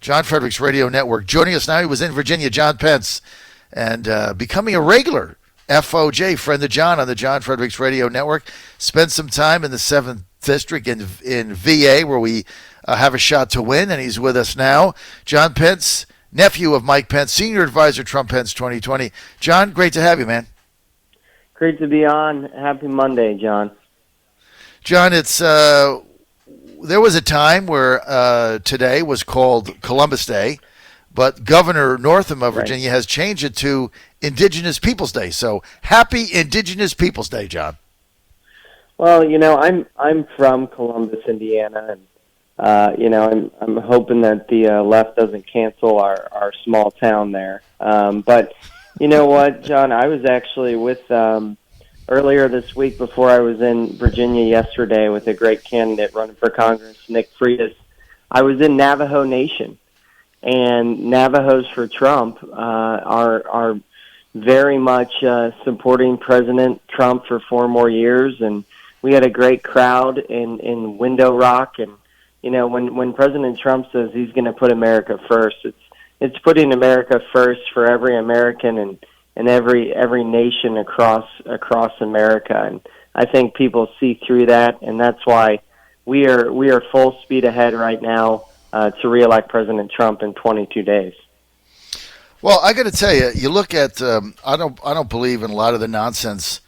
John Fredericks Radio Network. Joining us now, he was in Virginia, John Pence, and becoming a regular FOJ, friend of John on the John Fredericks Radio Network. Spent some time in the 7th District in VA, where we have a shot to win, and he's with us now. John Pence, nephew of Mike Pence, senior advisor, Trump Pence 2020. John, great to have you, man. Great to be on. Happy Monday, John. John, it's there was a time where today was called Columbus Day, but Governor Northam of Virginia has changed it to Indigenous Peoples Day. So happy Indigenous Peoples Day, John. Well, I'm from Columbus, Indiana, and I'm hoping that the left doesn't cancel our small town there. But you know what, John? I was actually with earlier this week, before I was in Virginia yesterday with a great candidate running for Congress, Nick Freitas. I was in Navajo Nation, and Navajos for Trump are very much supporting President Trump for 4 more years, and we had a great crowd in Window Rock. And when President Trump says he's going to put America first, it's putting America first for every American and every nation across America. And I think people see through that, and that's why we are full speed ahead right now to reelect President Trump in 22 days. Well, I got to tell you, you look at I don't believe in a lot of the nonsense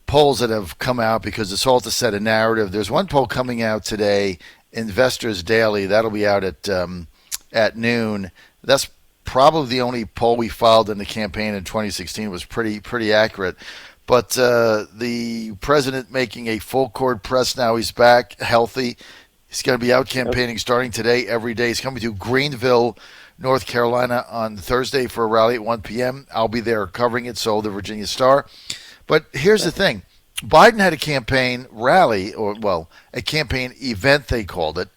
polls that have come out, because it's all to set a narrative. There's one poll coming out today, Investors Daily. That'll be out at noon. That's probably the only poll we followed in the campaign in 2016. It was pretty accurate. But the president making a full court press now. He's back, healthy. He's going to be out campaigning starting today, every day. He's coming to Greenville, North Carolina on Thursday for a rally at 1 p.m. I'll be there covering it, so the Virginia Star. But here's the thing. Biden had a campaign rally, a campaign event, they called it,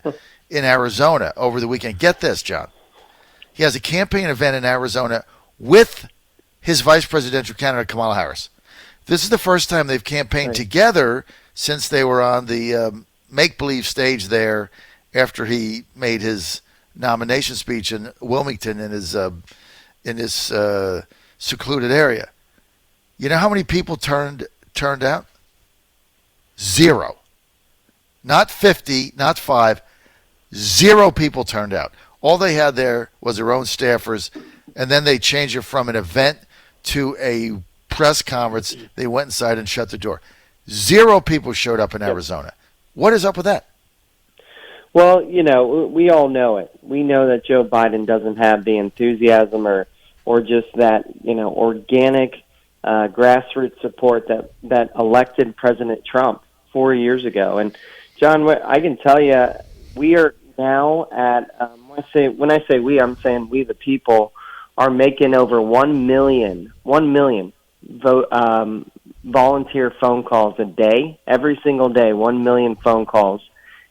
in Arizona over the weekend. Get this, John. He has a campaign event in Arizona with his vice presidential candidate, Kamala Harris. This is the first time they've campaigned together since they were on the make-believe stage there after he made his nomination speech in Wilmington in his secluded area. You know how many people turned out? 0. Not 50, not 5. 0 people turned out. All they had there was their own staffers, and then they changed it from an event to a press conference. They went inside and shut the door. 0 people showed up in Arizona. What is up with that? Well, we all know it. We know that Joe Biden doesn't have the enthusiasm or just that, organic grassroots support that elected President Trump 4 years ago. And, John, I can tell you, we are now at when I say we, I'm saying we the people are making over 1 million volunteer phone calls a day, every single day, 1 million phone calls,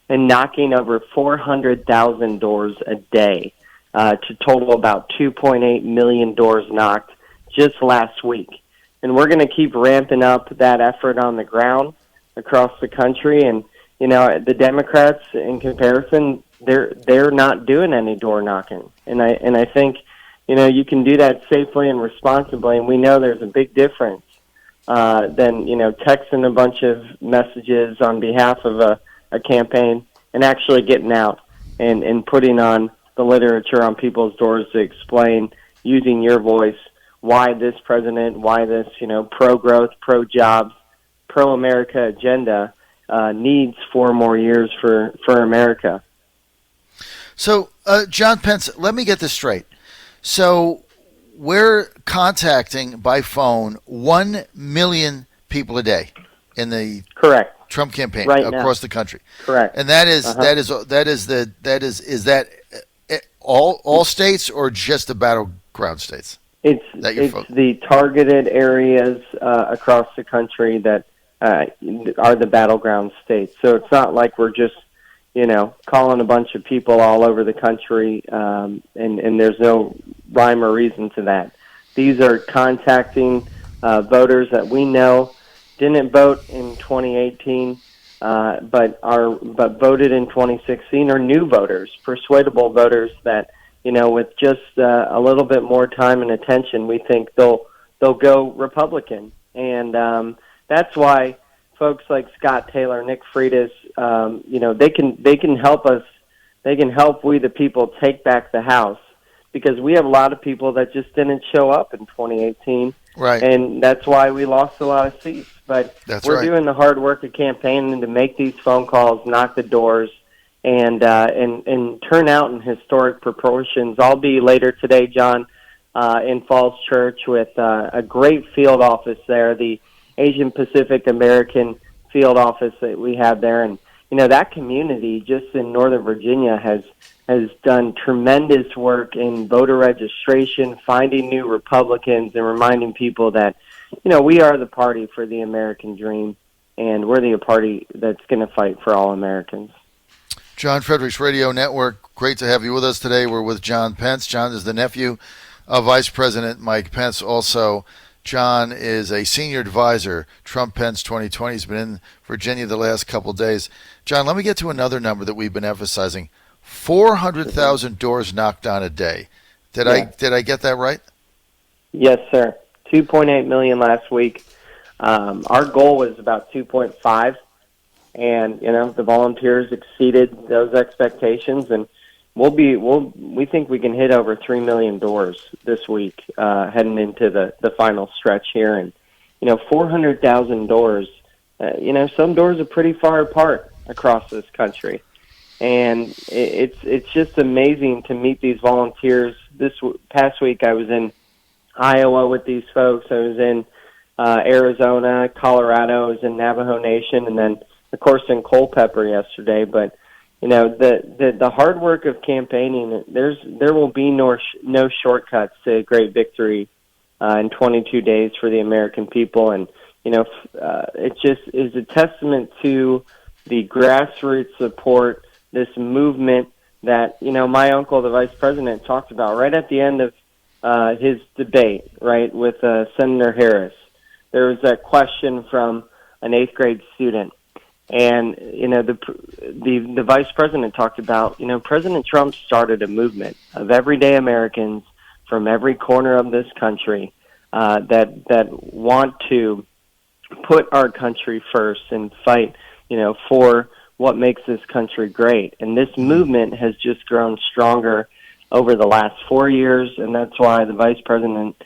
and knocking over 400,000 doors a day, to total about 2.8 million doors knocked just last week. And we're going to keep ramping up that effort on the ground across the country. And the Democrats, in comparison, they're not doing any door knocking, and I think you can do that safely and responsibly, and we know there's a big difference than texting a bunch of messages on behalf of a campaign and actually getting out and putting on the literature on people's doors to explain, using your voice, why this president, why this pro-growth, pro-jobs, pro-America agenda needs 4 more years for America. So, John Pence, let me get this straight. So, we're contacting by phone 1 million people a day in the Trump campaign across the country. Correct. And that is all states or just the battleground states? It's the targeted areas across the country that are the battleground states. So it's not like we're just calling a bunch of people all over the country, and there's no rhyme or reason to that. These are contacting voters that we know didn't vote in 2018, but voted in 2016, or new voters, persuadable voters that with just a little bit more time and attention, we think they'll go Republican. And that's why folks like Scott Taylor, Nick Freitas, they can help us. They can help we the people take back the House, because we have a lot of people that just didn't show up in 2018. Right. And that's why we lost a lot of seats. But we're doing the hard work of campaigning to make these phone calls, knock the doors, and turn out in historic proportions. I'll be later today, John, in Falls Church with a great field office there, the Asian Pacific American field office that we have there. And, that community just in Northern Virginia has done tremendous work in voter registration, finding new Republicans, and reminding people that, we are the party for the American dream, and we're the party that's going to fight for all Americans. John Fredericks Radio Network, great to have you with us today. We're with John Pence. John is the nephew of Vice President Mike Pence. Also, John is a senior advisor, Trump-Pence 2020. He's been in Virginia the last couple of days. John, let me get to another number that we've been emphasizing. 400,000 doors knocked on a day. Did I get that right? Yes, sir. 2.8 million last week. Our goal was about 2.5, and the volunteers exceeded those expectations, and we think we can hit over 3 million doors this week, heading into the final stretch here. And 400,000 doors. Some doors are pretty far apart across this country. And it's just amazing to meet these volunteers. This past week I was in Iowa with these folks. I was in Arizona, Colorado. I was in Navajo Nation, and then, of course, in Culpeper yesterday. But, the hard work of campaigning, there will be no shortcuts to a great victory in 22 days for the American people. And, it just is a testament to the grassroots support, this movement that, my uncle, the vice president, talked about right at the end of his debate, right, with Senator Harris. There was that question from an 8th grade student. And, the vice president talked about, President Trump started a movement of everyday Americans from every corner of this country that want to put our country first and fight, for what makes this country great. And this movement has just grown stronger over the last 4 years, and that's why the vice president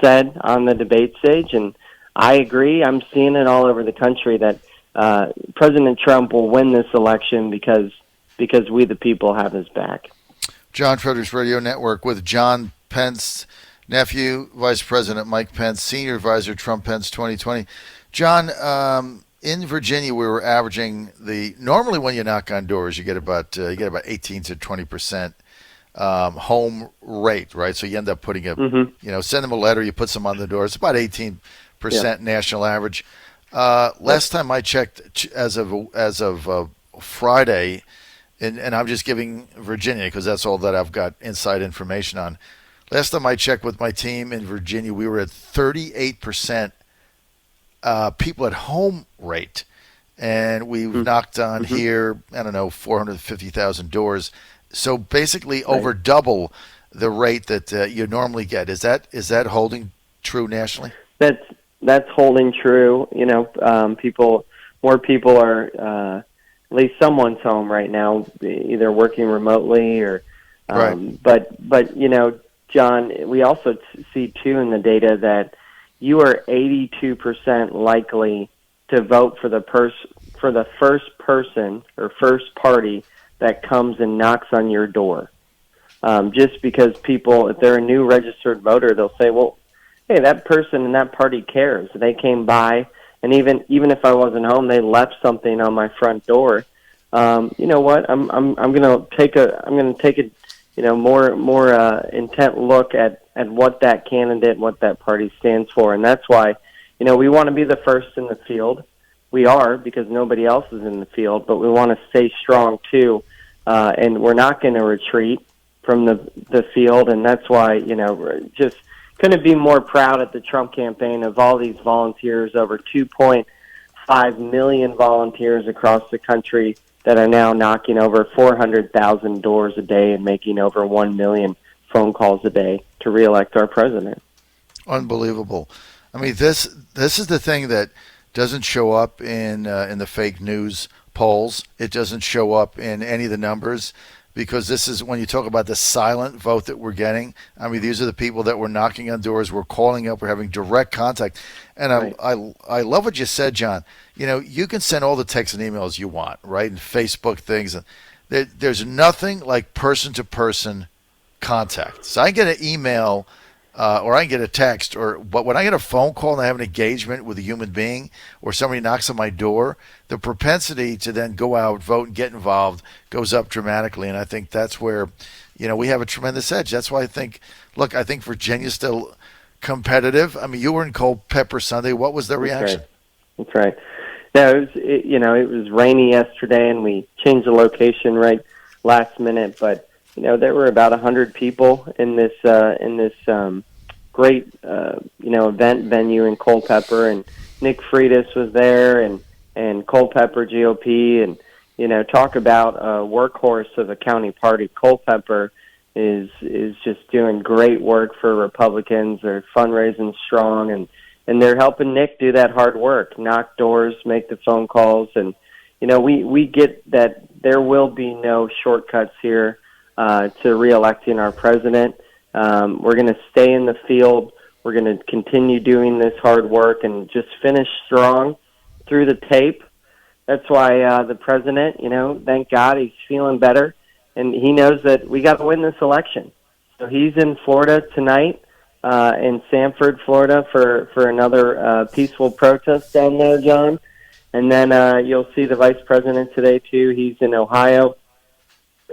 said on the debate stage, and I agree, I'm seeing it all over the country, that President Trump will win this election because we the people have his back. John Fredericks Radio Network with John Pence, nephew, Vice President Mike Pence, Senior Advisor, Trump-Pence 2020. John, in Virginia, we were averaging normally when you knock on doors, you get about 18 to 20% home rate, right? So you end up putting send them a letter, you put some on the door. It's about 18% national average. Last time I checked, as of Friday, and I'm just giving Virginia because that's all that I've got inside information on. Last time I checked with my team in Virginia, we were at 38% people at home rate, and we've knocked on here, 450,000 doors. So basically, over double the rate that you normally get. Is that holding true nationally? That's holding true. More people are, at least someone's home right now, either working remotely or, right. But John, we also see too in the data that you are 82% likely to vote for the first person or first party that comes and knocks on your door. Just because people, if they're a new registered voter, they'll say, well, hey, that person and that party cares. They came by, and even if I wasn't home, they left something on my front door. You know what? I'm going to take a more intent look at what that candidate, what that party stands for, and that's why we want to be the first in the field. We are, because nobody else is in the field, but we want to stay strong too, and we're not going to retreat from the field, and that's why just couldn't be more proud at the Trump campaign of all these volunteers, over 2.5 million volunteers across the country that are now knocking over 400,000 doors a day and making over 1 million phone calls a day to reelect our president. Unbelievable. I mean, this is the thing that doesn't show up in the fake news polls. It doesn't show up in any of the numbers, because this is when you talk about the silent vote that we're getting. I mean, these are the people that we're knocking on doors, we're calling up, we're having direct contact. And Right. I love what you said, John. You know, you can send all the texts and emails you want, right, and Facebook things. There's nothing like person-to-person contact. So I get an email or I can get a text, but when I get a phone call and I have an engagement with a human being, or somebody knocks on my door, the propensity to then go out, vote, and get involved goes up dramatically. And I think that's where, we have a tremendous edge. That's why I think Virginia's still competitive. I mean, you were in Culpeper Sunday. What was the reaction? That's right. No, it was rainy yesterday, and we changed the location right last minute, but there were about 100 people in this great event venue in Culpeper, and Nick Freitas was there, and Culpeper GOP, and talk about a workhorse of a county party. Culpeper is just doing great work for Republicans. They're fundraising strong, and they're helping Nick do that hard work, knock doors, make the phone calls, and we get that there will be no shortcuts here to reelecting our president. We're going to stay in the field. We're going to continue doing this hard work and just finish strong through the tape. That's why the president, thank God he's feeling better, and he knows that we got to win this election. So he's in Florida tonight, in Sanford, Florida, for another peaceful protest down there, John. And then you'll see the vice president today, too. He's in Ohio.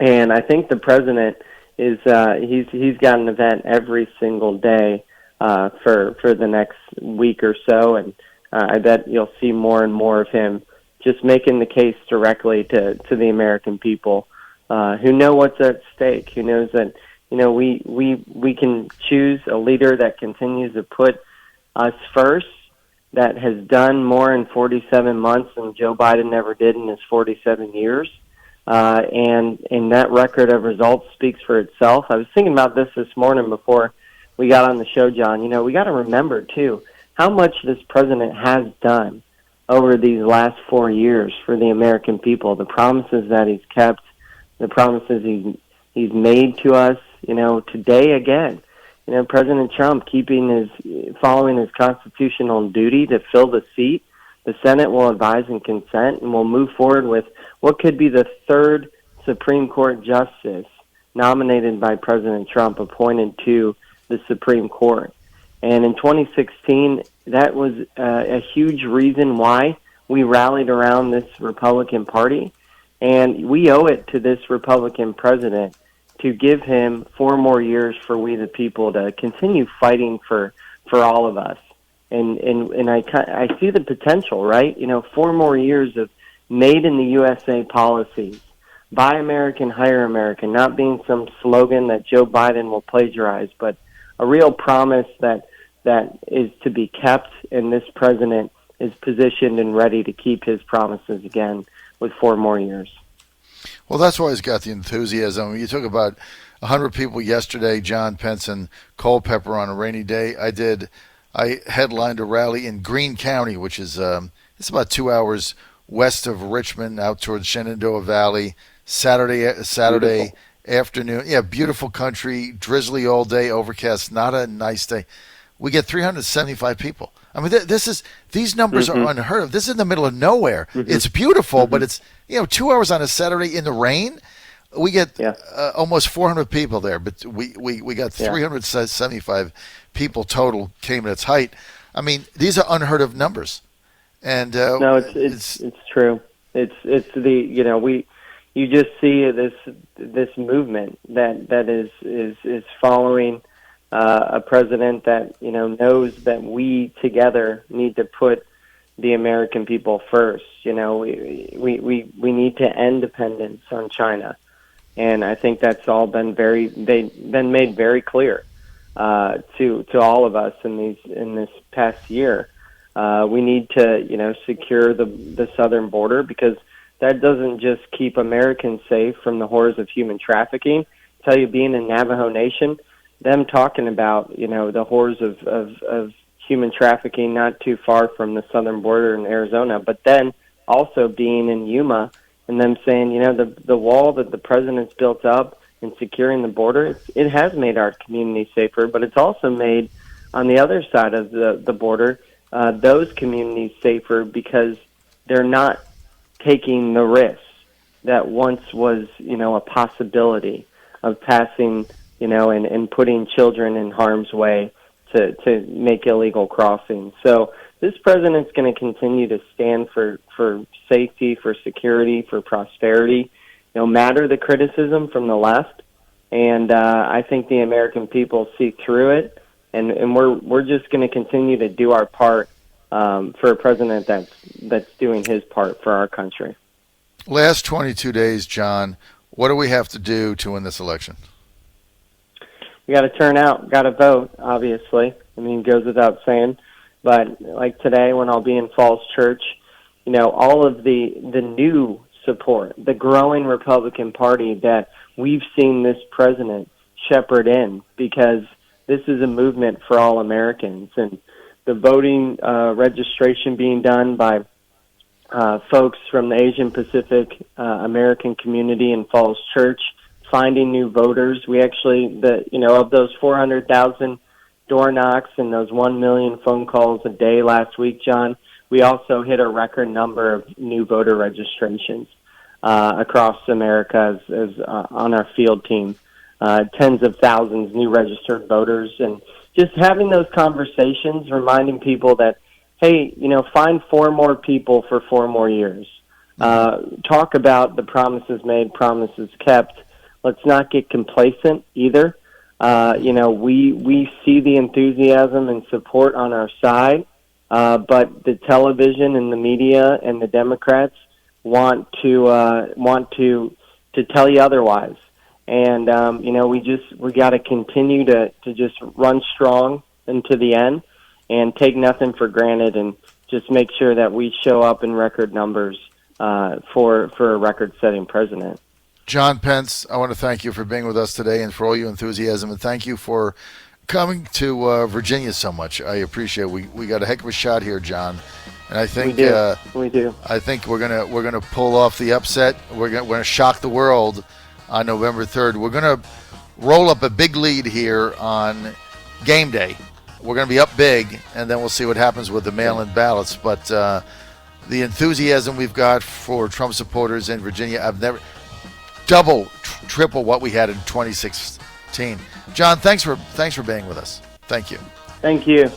And I think the president is he's got an event every single day for the next week or so, and I bet you'll see more and more of him just making the case directly to the American people who know what's at stake, who knows that we can choose a leader that continues to put us first, that has done more in 47 months than Joe Biden ever did in his 47 years. And that record of results speaks for itself. I was thinking about this morning before we got on the show, John. We got to remember, too, how much this president has done over these last 4 years for the American people, the promises that he's kept, the promises he's made to us, today again. President Trump following his constitutional duty to fill the seat. The Senate will advise and consent, and will move forward with what could be the third Supreme Court justice nominated by President Trump, appointed to the Supreme Court. And in 2016, that was a huge reason why we rallied around this Republican Party. And we owe it to this Republican president to give him 4 more years for we the people to continue fighting for all of us. And I see the potential, right? 4 more years of made in the USA policies, buy American, hire American, not being some slogan that Joe Biden will plagiarize, but a real promise that is to be kept, and this president is positioned and ready to keep his promises again with 4 more years. Well, that's why he's got the enthusiasm. You talk about 100 people yesterday, John, Pence, and Culpeper on a rainy day. I headlined a rally in Greene County, which is it's about 2 hours west of Richmond, out towards Shenandoah Valley. Saturday Beautiful. afternoon. Yeah, beautiful country, drizzly all day, overcast, not a nice day. We get 375 people. I mean, these numbers are unheard of. This is in the middle of nowhere. It's beautiful, but it's 2 hours on a Saturday in the rain. We get almost 400 people there, but we got 375 people total came at its height. I mean, these are unheard of numbers. And no, it's true. It's the you just see this movement that is following a president that knows that we together need to put the American people first. We need to end dependence on China, and I think that's all been made very clear to all of us in this past year. We need to secure the southern border, because that doesn't just keep Americans safe from the horrors of human trafficking. I tell you, being in Navajo Nation, them talking about, the horrors of human trafficking not too far from the southern border in Arizona, but then also being in Yuma and them saying, the wall that the president's built up and securing the border, it has made our community safer, but it's also made, on the other side of the border, those communities safer because they're not taking the risks that once was, a possibility of passing, and putting children in harm's way to make illegal crossings. So this president's going to continue to stand for safety, for security, for prosperity, no matter the criticism from the left. And I think the American people see through it, and we're just going to continue to do our part for a president that's doing his part for our country. Last 22 days, John, what do we have to do to win this election? We got to turn out, got to vote, obviously. I mean, it goes without saying. But like today when I'll be in Falls Church, all of the new support, the growing Republican Party that we've seen this president shepherd in, because this is a movement for all Americans. And the voting registration being done by folks from the Asian Pacific American community in Falls Church, finding new voters. We actually, of those 400,000 door knocks and those 1 million phone calls a day last week, John, we also hit a record number of new voter registrations across America as on our field team. Tens of thousands new registered voters, and just having those conversations, reminding people that, hey, find 4 more people for 4 more years. Talk about the promises made, promises kept. Let's not get complacent either. We see the enthusiasm and support on our side, but the television and the media and the Democrats want to tell you otherwise. And we got to continue to just run strong into the end and take nothing for granted, and just make sure that we show up in record numbers for a record-setting president. John Pence, I want to thank you for being with us today and for all your enthusiasm, and thank you for coming to Virginia so much. I appreciate it. We got a heck of a shot here, John, and I think we do. I think we're gonna pull off the upset. We're gonna shock the world on November 3rd. We're gonna roll up a big lead here on game day. We're gonna be up big, and then we'll see what happens with the mail-in ballots. But the enthusiasm we've got for Trump supporters in Virginia, I've never. Double, triple what we had in 2016. John, thanks for being with us. Thank you. Thank you.